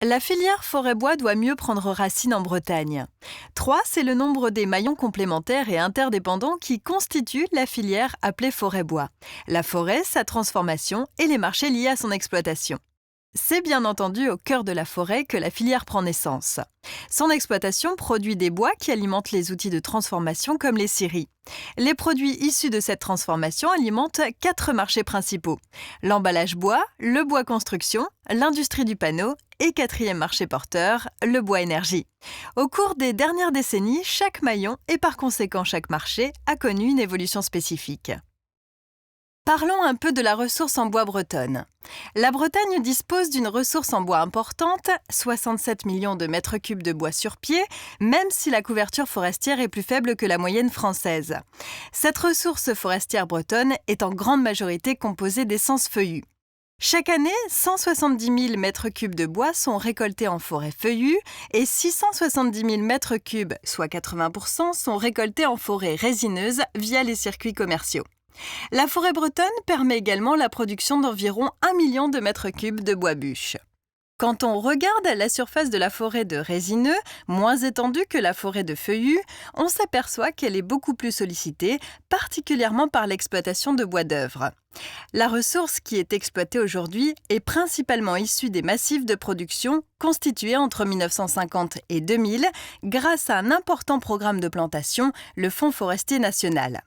La filière forêt-bois doit mieux prendre racine en Bretagne. 3, c'est le nombre des maillons complémentaires et interdépendants qui constituent la filière appelée forêt-bois. La forêt, sa transformation et les marchés liés à son exploitation. C'est bien entendu au cœur de la forêt que la filière prend naissance. Son exploitation produit des bois qui alimentent les outils de transformation comme les scieries. Les produits issus de cette transformation alimentent 4 marchés principaux. L'emballage bois, le bois construction, l'industrie du panneau et 4e marché porteur, le bois énergie. Au cours des dernières décennies, chaque maillon et par conséquent chaque marché a connu une évolution spécifique. Parlons un peu de la ressource en bois bretonne. La Bretagne dispose d'une ressource en bois importante, 67 millions de mètres cubes de bois sur pied, même si la couverture forestière est plus faible que la moyenne française. Cette ressource forestière bretonne est en grande majorité composée d'essences feuillues. Chaque année, 170 000 mètres cubes de bois sont récoltés en forêt feuillue et 670 000 mètres cubes, soit 80%, sont récoltés en forêt résineuse via les circuits commerciaux. La forêt bretonne permet également la production d'environ 1 million de mètres cubes de bois bûche. Quand on regarde la surface de la forêt de résineux, moins étendue que la forêt de feuillus, on s'aperçoit qu'elle est beaucoup plus sollicitée, particulièrement par l'exploitation de bois d'œuvre. La ressource qui est exploitée aujourd'hui est principalement issue des massifs de production constitués entre 1950 et 2000 grâce à un important programme de plantation, le Fonds forestier national.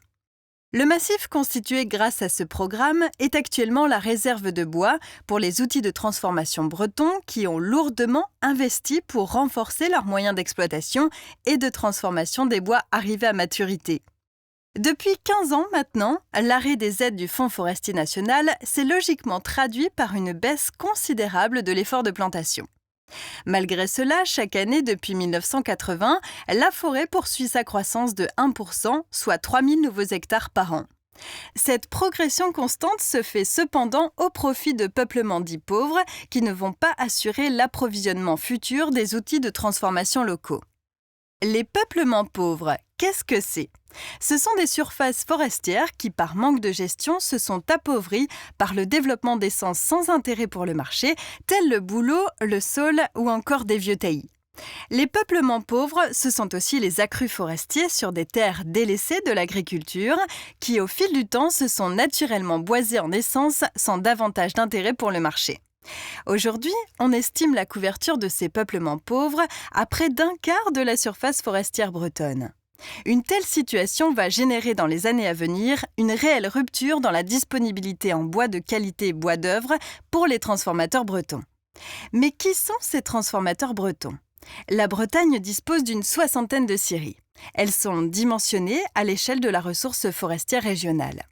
Le massif constitué grâce à ce programme est actuellement la réserve de bois pour les outils de transformation bretons qui ont lourdement investi pour renforcer leurs moyens d'exploitation et de transformation des bois arrivés à maturité. Depuis 15 ans maintenant, l'arrêt des aides du Fonds forestier national s'est logiquement traduit par une baisse considérable de l'effort de plantation. Malgré cela, chaque année depuis 1980, la forêt poursuit sa croissance de 1%, soit 3000 nouveaux hectares par an. Cette progression constante se fait cependant au profit de peuplements dits pauvres qui ne vont pas assurer l'approvisionnement futur des outils de transformation locaux. Les peuplements pauvres, qu'est-ce que c'est ? Ce sont des surfaces forestières qui, par manque de gestion, se sont appauvries par le développement d'essences sans intérêt pour le marché, tels le bouleau, le saule ou encore des vieux taillis. Les peuplements pauvres, ce sont aussi les accrus forestiers sur des terres délaissées de l'agriculture qui, au fil du temps, se sont naturellement boisées en essence sans davantage d'intérêt pour le marché. Aujourd'hui, on estime la couverture de ces peuplements pauvres à près d'un quart de la surface forestière bretonne. Une telle situation va générer dans les années à venir une réelle rupture dans la disponibilité en bois de qualité bois d'œuvre pour les transformateurs bretons. Mais qui sont ces transformateurs bretons ? La Bretagne dispose d'une 60aine de scieries. Elles sont dimensionnées à l'échelle de la ressource forestière régionale.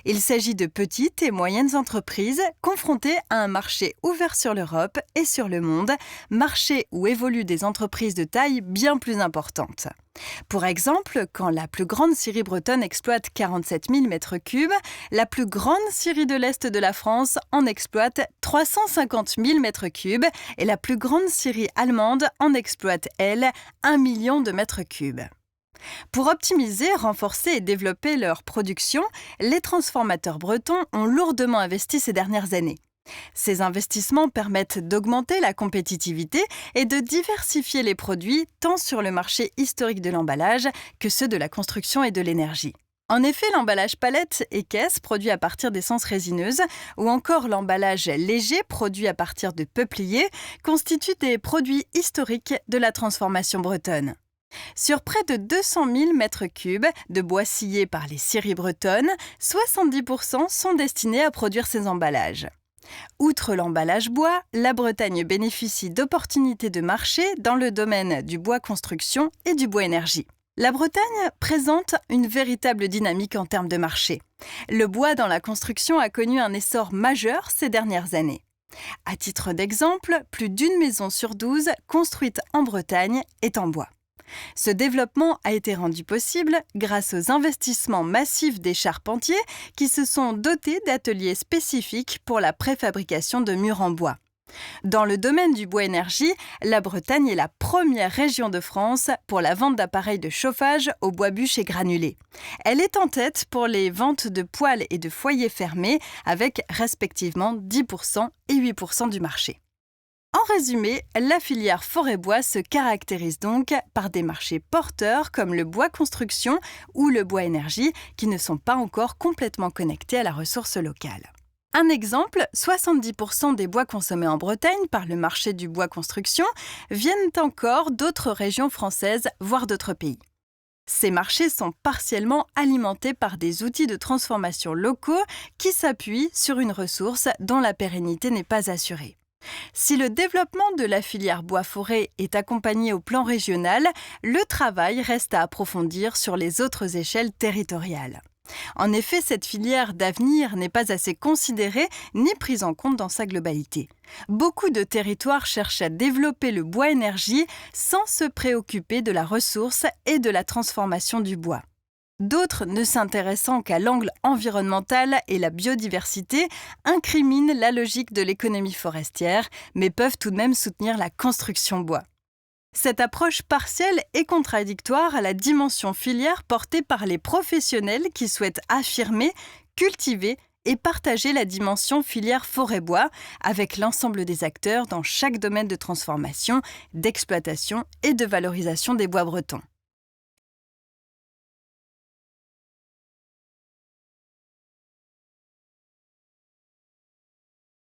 Il s'agit de petites et moyennes entreprises confrontées à un marché ouvert sur l'Europe et sur le monde, marché où évoluent des entreprises de taille bien plus importante. Pour exemple, quand la plus grande scierie bretonne exploite 47 000 m3, la plus grande scierie de l'Est de la France en exploite 350 000 m3 et la plus grande scierie allemande en exploite, elle, 1 million de mètres cubes. Pour optimiser, renforcer et développer leur production, les transformateurs bretons ont lourdement investi ces dernières années. Ces investissements permettent d'augmenter la compétitivité et de diversifier les produits tant sur le marché historique de l'emballage que ceux de la construction et de l'énergie. En effet, l'emballage palette et caisse produit à partir d'essences résineuses ou encore l'emballage léger produit à partir de peupliers constituent des produits historiques de la transformation bretonne. Sur près de 200 000 m3 de bois scié par les scieries bretonnes, 70% sont destinés à produire ces emballages. Outre l'emballage bois, la Bretagne bénéficie d'opportunités de marché dans le domaine du bois construction et du bois énergie. La Bretagne présente une véritable dynamique en termes de marché. Le bois dans la construction a connu un essor majeur ces dernières années. À titre d'exemple, plus d'une maison sur 12 construite en Bretagne est en bois. Ce développement a été rendu possible grâce aux investissements massifs des charpentiers qui se sont dotés d'ateliers spécifiques pour la préfabrication de murs en bois. Dans le domaine du bois énergie, la Bretagne est la première région de France pour la vente d'appareils de chauffage au bois bûche et granulé. Elle est en tête pour les ventes de poêles et de foyers fermés avec respectivement 10% et 8% du marché. En résumé, la filière forêt-bois se caractérise donc par des marchés porteurs comme le bois construction ou le bois énergie qui ne sont pas encore complètement connectés à la ressource locale. Un exemple, 70% des bois consommés en Bretagne par le marché du bois construction viennent encore d'autres régions françaises, voire d'autres pays. Ces marchés sont partiellement alimentés par des outils de transformation locaux qui s'appuient sur une ressource dont la pérennité n'est pas assurée. Si le développement de la filière bois-forêt est accompagné au plan régional, le travail reste à approfondir sur les autres échelles territoriales. En effet, cette filière d'avenir n'est pas assez considérée ni prise en compte dans sa globalité. Beaucoup de territoires cherchent à développer le bois énergie sans se préoccuper de la ressource et de la transformation du bois. D'autres, ne s'intéressant qu'à l'angle environnemental et la biodiversité, incriminent la logique de l'économie forestière, mais peuvent tout de même soutenir la construction bois. Cette approche partielle est contradictoire à la dimension filière portée par les professionnels qui souhaitent affirmer, cultiver et partager la dimension filière forêt-bois avec l'ensemble des acteurs dans chaque domaine de transformation, d'exploitation et de valorisation des bois bretons.